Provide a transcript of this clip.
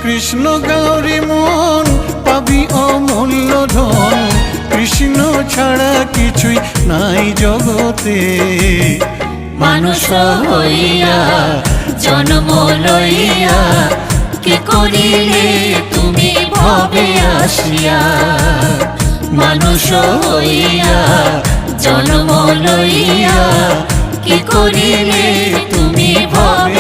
কৃষ্ণ গৌরী মন পাবি অমূল্য ধন, কৃষ্ণ ছাড়া কিছুই নাই জগতে। মানুষ হইয়া জন্ম লইয়া কি করিলে তুমি ভবে আসিয়া। মানুষ হইয়া জন্ম লইয়া কি করিলে তুমি ভবে